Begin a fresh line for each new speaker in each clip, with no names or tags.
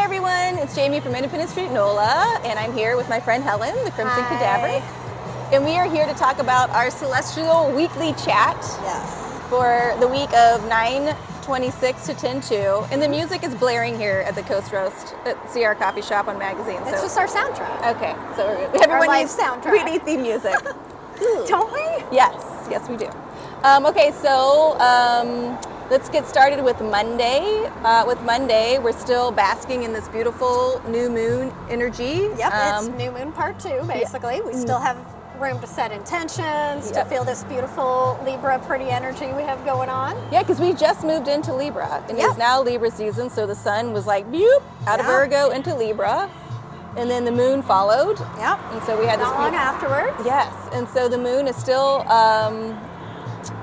everyone, it's Jamie from Independence Street, NOLA, and I'm here with my friend Helen, the Crimson Cadaverous. And we are here to talk about our celestial weekly chat for the week of 9/26 to 10/2. And the music is blaring here at the Coast Roast at Sierra Coffee Shop on Magazine.
It's just our soundtrack.
Okay, so everyone needs
soundtrack.
We need theme music.
Don't we?
Yes, we do. Okay, so let's get started with Monday. With Monday, we're still basking in this beautiful new moon energy.
Yep, it's new moon part 2, basically. We still have room to set intentions, to feel this beautiful Libra pretty energy we have going on.
Yeah, because we just moved into Libra, and it's now Libra season, so the sun was like, boop, out of Virgo into Libra, and then the moon followed.
Yep.
And so we had
not long afterwards.
Yes, and so the moon is still,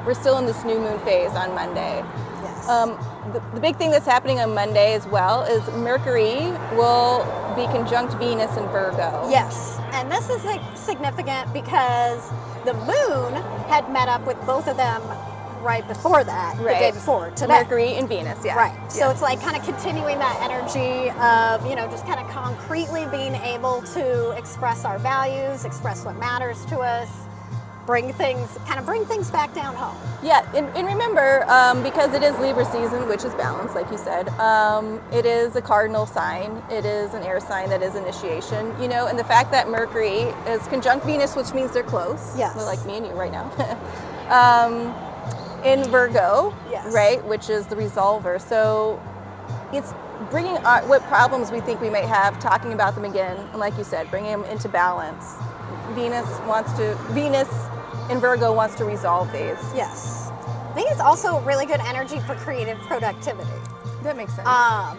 we're still in this new moon phase on Monday.
Yes.
The big thing that's happening on Monday as well is Mercury will be conjunct Venus in Virgo.
Yes, and this is significant because the moon had met up with both of them right before that, the day before, today.
Mercury and Venus,
Right, so it's like kind of continuing that energy of, just kind of concretely being able to express our values, express what matters to us, bring things back down home.
Yeah, and remember, because it is Libra season, which is balance, like you said, it is a cardinal sign. It is an air sign that is initiation, and the fact that Mercury is conjunct Venus, which means they're close.
Yes.
They're like me and you right now. In Virgo, right, which is the resolver. So it's bringing what problems we think we might have, talking about them again, and like you said, bringing them into balance. Venus in Virgo wants to resolve these.
Yes. I think it's also really good energy for creative productivity.
That makes sense.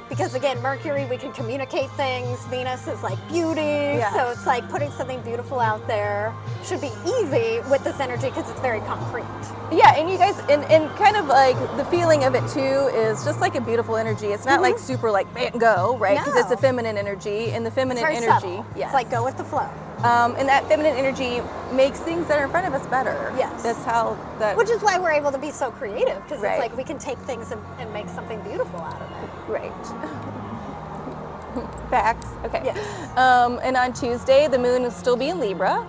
Because again, Mercury, we can communicate things. Venus is like beauty.
Yeah.
So it's like putting something beautiful out there should be easy with this energy because it's very concrete.
Yeah, and you guys, and kind of like the feeling of it too is just like a beautiful energy. It's not like super like bam, go, right? Because it's a feminine energy, and the feminine energy,
subtle. It's like go with the flow.
And that feminine energy makes things that are in front of us better.
Yes.
That's how that...
Which is why we're able to be so creative, because
Right.
it's like we can take things and make something beautiful out of it.
Right. Facts. Okay.
Yes.
And on Tuesday, the moon will still be in Libra.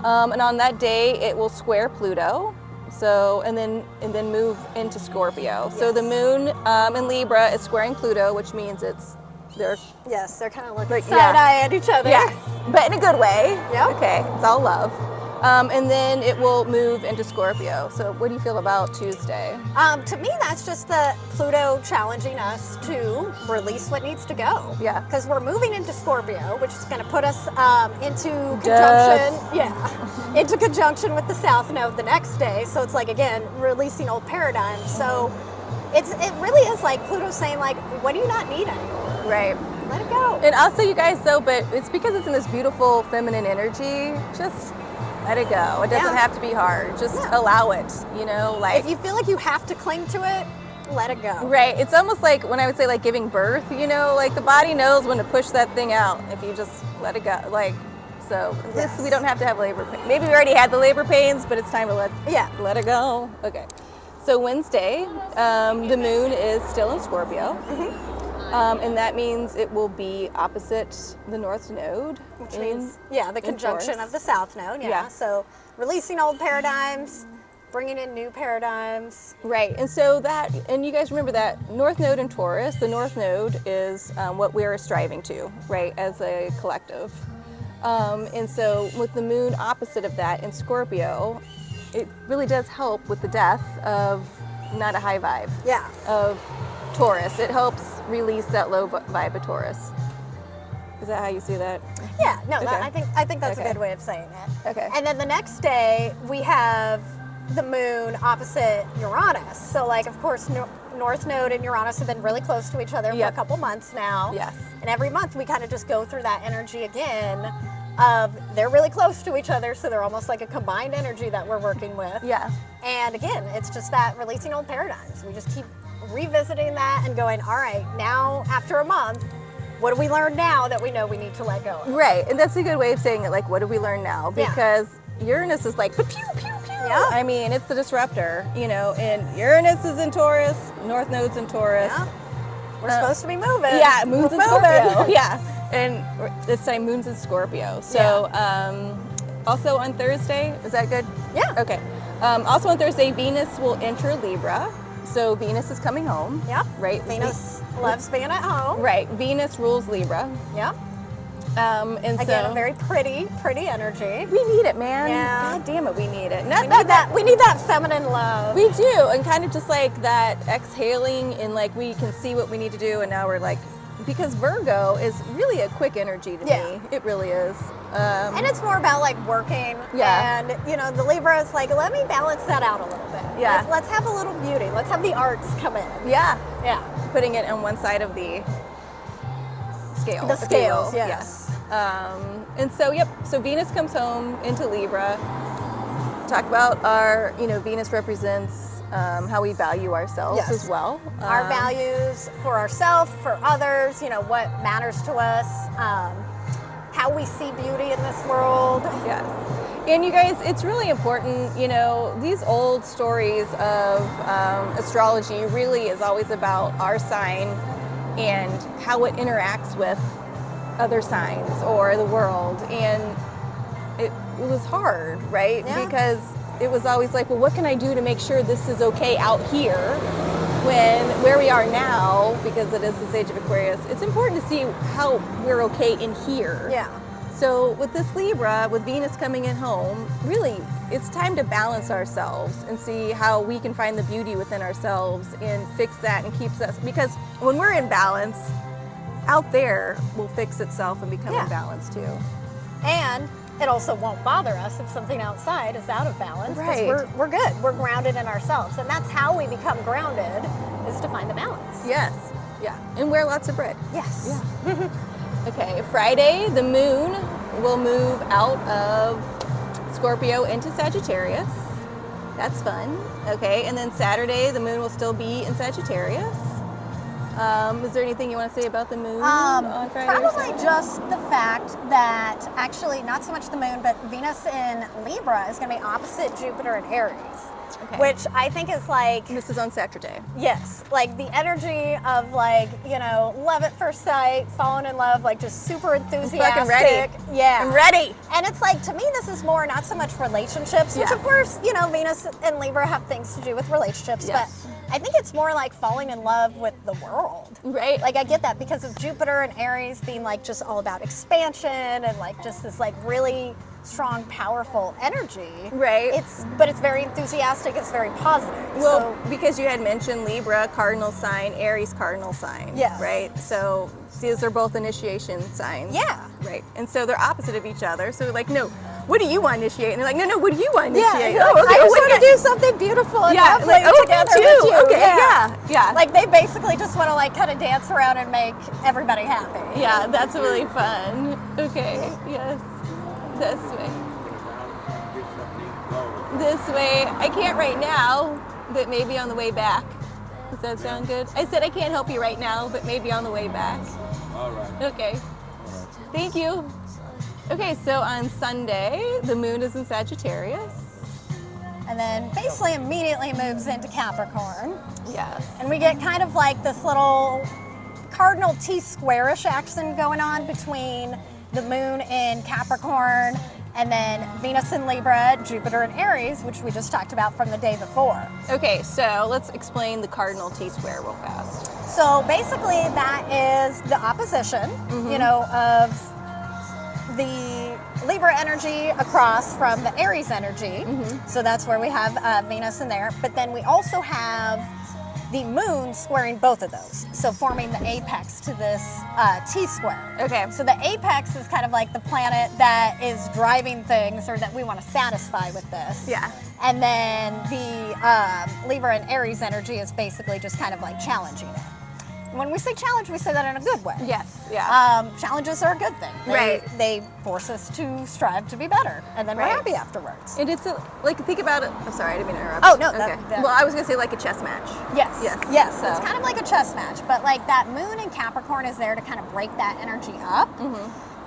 And on that day, it will square Pluto. So, and then move into Scorpio.
Yes.
So the moon in Libra is squaring Pluto, which means they're
kind of looking side-eye at each other.
Yes, but in a good way.
Yep.
Okay, it's all love. And then it will move into Scorpio. So what do you feel about Tuesday?
To me, that's just the Pluto challenging us to release what needs to go.
Yeah.
Because we're moving into Scorpio, which is going to put us into conjunction. Into conjunction with the South Node the next day. So it's like, again, releasing old paradigms. So it really is like Pluto saying, like, what do you not need anymore?
Right.
Let it go.
And also, you guys, but it's because it's in this beautiful feminine energy. Just let it go. It doesn't have to be hard. Just allow it. Like
if you feel like you have to cling to it, let it go.
Right. It's almost like when I would say like giving birth. Like the body knows when to push that thing out if you just let it go. Like so. This we don't have to have labor pains. Maybe we already had the labor pains, but it's time to let it go. Okay. So Wednesday, the moon is still in Scorpio. And that means it will be opposite the North Node.
Which means, the conjunction of the South Node. Yeah. So releasing old paradigms, bringing in new paradigms.
Right. And so and you guys remember that North Node in Taurus, the North Node is what we're striving to, right, as a collective. And so with the moon opposite of that in Scorpio, it really does help with the death of not a high vibe.
Yeah.
Of Taurus. It helps release that low vibe of Taurus. Is that how you see that?
Yeah, no, okay. I think that's a good way of saying it.
Okay.
And then the next day we have the moon opposite Uranus. So like, of course, North Node and Uranus have been really close to each other for a couple months now.
Yes.
And every month we kind of just go through that energy again of they're really close to each other, so they're almost like a combined energy that we're working with.
Yeah.
And again, it's just that releasing old paradigms. We just keep revisiting that and going, all right, now after a month, what do we learn now that we know we need to let go of?
Right, and that's a good way of saying it, like, what do we learn now? Because Uranus is like, pew, pew, pew.
Yeah.
I mean, it's the disruptor, and Uranus is in Taurus, North Node's in Taurus.
Yeah. We're supposed to be moving.
Yeah, moon's in
We're
Scorpio.
moving.
Yeah, and this time moon's in Scorpio. So also on Thursday, is that good?
Yeah.
Okay. Also on Thursday, Venus will enter Libra. So Venus is coming home.
Yeah.
Right.
Venus loves being at home.
Right. Venus rules Libra.
Yeah.
And
Again,
so
a very pretty energy.
we need it, man.
Yeah.
God damn it, we need it.
We need that. We need that feminine love.
We do, and kind of just like that exhaling, and like we can see what we need to do, and now we're like, because Virgo is really a quick energy to me. It really is.
And it's more about like working.
Yeah.
And the Libra is like, let me balance that out a little bit.
Yeah.
Let's have a little beauty. Let's have the arts come in.
Yeah.
Yeah.
Putting it on one side of the scale.
The
if you
scales,
will.
yes.
And so, so Venus comes home into Libra. Talk about our, Venus represents how we value ourselves as well.
Our values for ourselves, for others, what matters to us, how we see beauty in this world.
Yes. And you guys, it's really important, these old stories of astrology really is always about our sign and how it interacts with other signs or the world. And it was hard, right?
Yeah.
Because it was always like, well, what can I do to make sure this is okay out here? When where we are now, because it is this age of Aquarius, it's important to see how we're okay in here.
Yeah.
So with this Libra, with Venus coming in home, really, it's time to balance ourselves and see how we can find the beauty within ourselves and fix that and keeps us, because when we're in balance, out there will fix itself and become in balance too.
And it also won't bother us if something outside is out of balance.
Right.
We're good. We're grounded in ourselves. And that's how we become grounded, is to find the balance.
Yes. Yeah. And wear lots of bread.
Yes.
Yeah. Okay, Friday, the moon will move out of Scorpio into Sagittarius. That's fun. Okay, and then Saturday, the moon will still be in Sagittarius. Is there anything you want to say about the moon on Friday? or
Probably
Saturday?
just the fact that actually not so much the moon, but Venus in Libra is going to be opposite Jupiter in Aries,
Okay.
which I think is like,
This is on Saturday.
yes, like the energy of like, love at first sight, falling in love, like just super enthusiastic.
fucking ready.
Yeah.
I'm ready.
And it's like, to me, this is more not so much relationships, which
Yeah.
of course, Venus and Libra have things to do with relationships,
Yes.
but I think it's more like falling in love with the world.
Right.
Like I get that because of Jupiter and Aries being like just all about expansion and like just this like really strong, powerful energy.
Right.
But it's very enthusiastic, it's very positive.
Well, because you had mentioned Libra, cardinal sign, Aries, cardinal sign.
Yes.
Right? So these are both initiation signs.
Yeah.
Right. And so they're opposite of each other. So like, no, what do you want to initiate? And they're like, no, what do you want to
yeah,
initiate?
you're like, I just want to
do
do something beautiful and
Yeah,
lovely
like, oh, me
together
too.
with you.
Okay, yeah.
Like they basically just want to like kind of dance around and make everybody happy.
Yeah, that's really fun. Okay, yes. This way. This way. I can't right now, but maybe on the way back. Does that sound good? I said I can't help you right now, but maybe on the way back.
All right.
Okay. Thank you. Okay, so on Sunday, the moon is in Sagittarius.
And then basically immediately moves into Capricorn.
Yes.
And we get kind of like this little cardinal T-square-ish action going on between the moon in Capricorn and then Venus in Libra, Jupiter in Aries, which we just talked about from the day before.
Okay, so let's explain the cardinal T-square real fast.
So basically that is the opposition, of the Libra energy across from the Aries energy. So that's where we have Venus in there. But then we also have the moon squaring both of those. So forming the apex to this T-square.
Okay.
So the apex is kind of like the planet that is driving things or that we want to satisfy with this.
Yeah.
And then the Libra and Aries energy is basically just kind of like challenging it. When we say challenge, we say that in a good way.
Yes, yeah.
Challenges are a good thing.
Right.
They force us to strive to be better, and then we're
Right.
happy afterwards.
And it's like, think about it. I'm sorry, I didn't mean to interrupt.
Oh, no,
Okay.
that-
Well, I was going to say like a chess match.
Yes.
Yes.
Yes.
So-
It's kind of like a chess match, but like that moon in Capricorn is there to kind of break that energy up.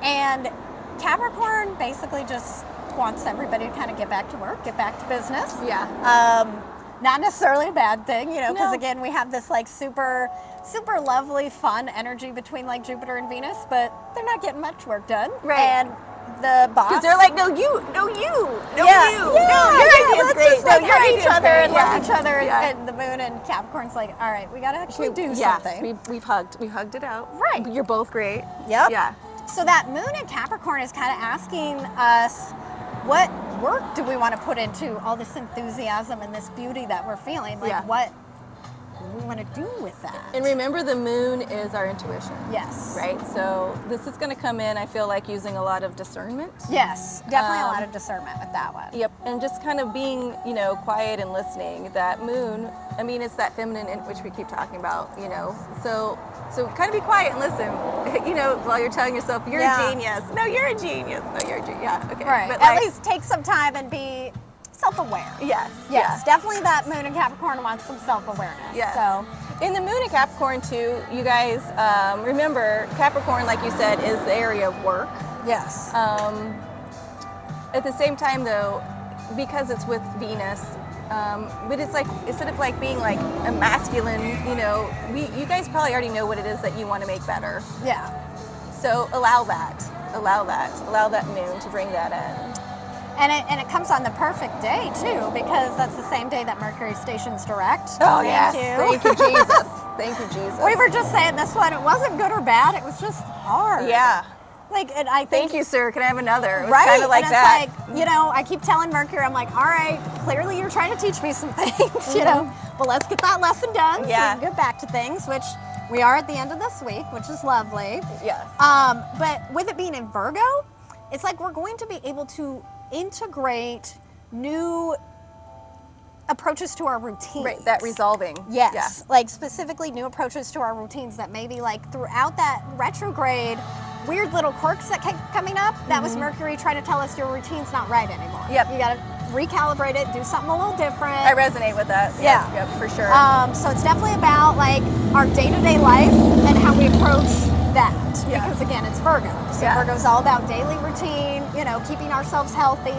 And Capricorn basically just wants everybody to kind of get back to work, get back to business.
Yeah.
Not necessarily a bad thing, you know, because
No.
again, we have this like super lovely, fun energy between like Jupiter and Venus, but they're not getting much work done.
Right.
And the boss.
Because they're like, no, you, no, you, no,
yeah,
you,
yeah,
no, your
yeah,
idea's
let's
great.
just
No,
like
your
hug each
idea's
other
great.
and
Yeah.
love each other.
Yeah.
And the moon and Capricorn's like, all right, we got to actually do
Yes,
something.
we've hugged it out.
Right.
You're both great.
Yep.
Yeah.
So that moon in Capricorn is kind of asking us, what work do we want to put into all this enthusiasm and this beauty that we're feeling? Like,
Yeah.
what do we want to do with that?
And remember, the moon is our intuition.
Yes.
Right. So this is going to come in, I feel like, using a lot of discernment.
Yes, definitely a lot of discernment with that one.
Yep. And just kind of being, you know, quiet and listening. That moon, I mean, it's that feminine in which we keep talking about, you know. So kind of be quiet and listen, you know, while you're telling yourself, you're
Yeah.
a genius. No, you're a genius. No, you're a genius. Yeah. Okay.
Right.
But
At
like,
least take some time and be self-aware.
Yes.
Yes, definitely that moon in Capricorn wants some self-awareness.
Yes.
So,
In the moon in Capricorn too, you guys remember Capricorn, like you said, is the area of work.
yes.
At the same time, though, because it's with Venus, but it's like instead of like being like a masculine, you know, you guys probably already know what it is that you want to make better.
Yeah.
So allow that moon to bring that in.
And it comes on the perfect day too, because that's the same day that Mercury stations direct.
Oh
Thank
yes,
you.
thank you Jesus, thank you Jesus.
We were just saying this one, it wasn't good or bad, it was just hard.
Yeah.
Like, and I think.
Thank you, sir. Can I have another? It was
Right,
kind of like
and
that.
it's like, you know, I keep telling Mercury, I'm like, all right, clearly you're trying to teach me some things, you know, but let's get that lesson done
Yeah.
so we can get back to things, which we are at the end of this week, which is lovely.
Yes.
But with it being in Virgo, it's like we're going to be able to integrate new approaches to our routines.
Right. That resolving.
Yes, like specifically new approaches to our routines that maybe like throughout that retrograde, weird little quirks that kept coming up, that was Mercury trying to tell us your routine's not right anymore.
Mm-hmm. Yep.
You gotta recalibrate it, do something a little different.
I resonate with that.
Yeah.
Yep, for sure.
So it's definitely about like our day-to-day life and how we approach that.
Yeah.
Because again, it's Virgo. So
Yeah.
Virgo's all about daily routine, you know, keeping ourselves healthy,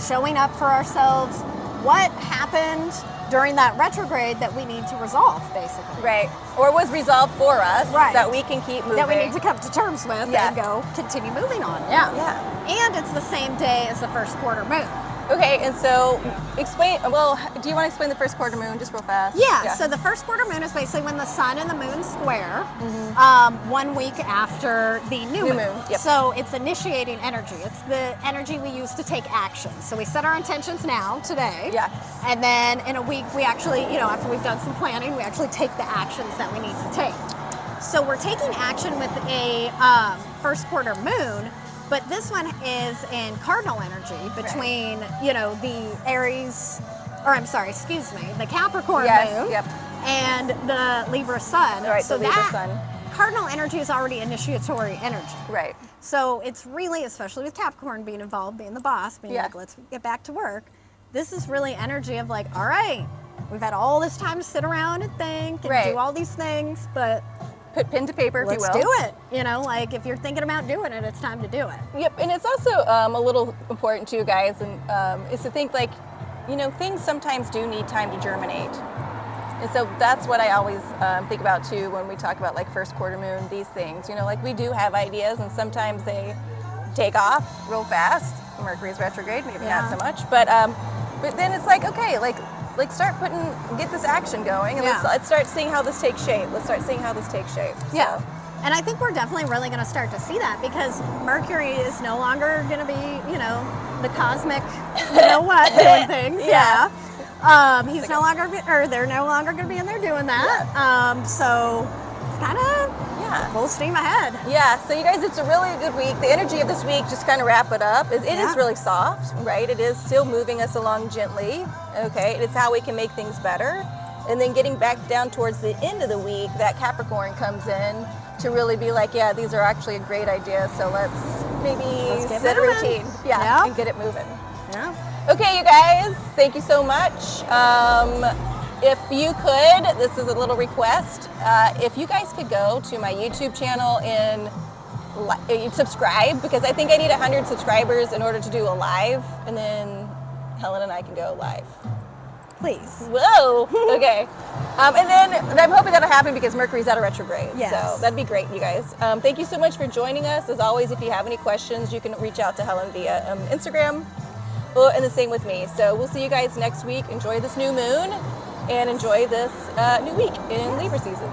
showing up for ourselves. What happened during that retrograde that we need to resolve, basically.
Right. Or was resolved for us
Right.
that we can keep moving.
That we need to come to terms with
Yes.
and go continue moving on. Yeah.
Yeah.
And it's the same day as the first quarter moon.
Okay, and so explain, well, do you want to explain the first quarter moon just real fast?
Yeah, so the first quarter moon is basically when the sun and the moon square 1 week after the new moon.
Yep.
So it's initiating energy. It's the energy we use to take action. So we set our intentions now, today.
Yeah.
And then in a week, we actually, you know, after we've done some planning, we actually take the actions that we need to take. So we're taking action with a first quarter moon, but this one is in cardinal energy between, you know, the Aries, or I'm sorry, excuse me, the Capricorn moon
Yep.
and the Libra sun.
Right,
so
the Libra
that
sun.
cardinal energy is already initiatory energy.
Right.
So it's really, especially with Capricorn being involved, being the boss, being
Yeah.
like, let's get back to work. This is really energy of like, all right, we've had all this time to sit around and think and
Right.
do all these things, but
Put pen to paper, if
let's
you will.
do it. You know, like if you're thinking about doing it, it's time to do it.
Yep, and it's also a little important too, guys, and is to think like, you know, things sometimes do need time to germinate. And so that's what I always think about too when we talk about like first quarter moon, these things. You know, like we do have ideas and sometimes they take off real fast. Mercury's retrograde, maybe not so much. But then it's like, okay, like get this action going and let's start seeing how this takes shape. Let's start seeing how this takes shape.
Yeah.
So,
And I think we're definitely really going to start to see that because Mercury is no longer going to be, you know, the cosmic, you know what, doing things.
Yeah.
He's no longer, or they're no longer going to be in there doing that. So it's kind of full steam ahead.
Yeah, so you guys, it's a really good week. The energy of this week, just kind of wrap it up. It is really soft, right? It is still moving us along gently, okay? It's how we can make things better. And then getting back down towards the end of the week, that Capricorn comes in to really be like, yeah, these are actually a great idea, so let's maybe
get
set a
moving.
routine.
Yeah.
And get it moving.
Yeah.
Okay, you guys, thank you so much. If you could, this is a little request, if you guys could go to my YouTube channel and subscribe, because I think I need 100 subscribers in order to do a live, and then Helen and I can go live.
Please.
Whoa. Okay. And then I'm hoping that'll happen because Mercury's out of retrograde.
Yes.
So that'd be great, you guys. Thank you so much for joining us. As always, if you have any questions, you can reach out to Helen via Instagram. Well, and the same with me. So we'll see you guys next week. Enjoy this new moon and enjoy this new week in Libra season.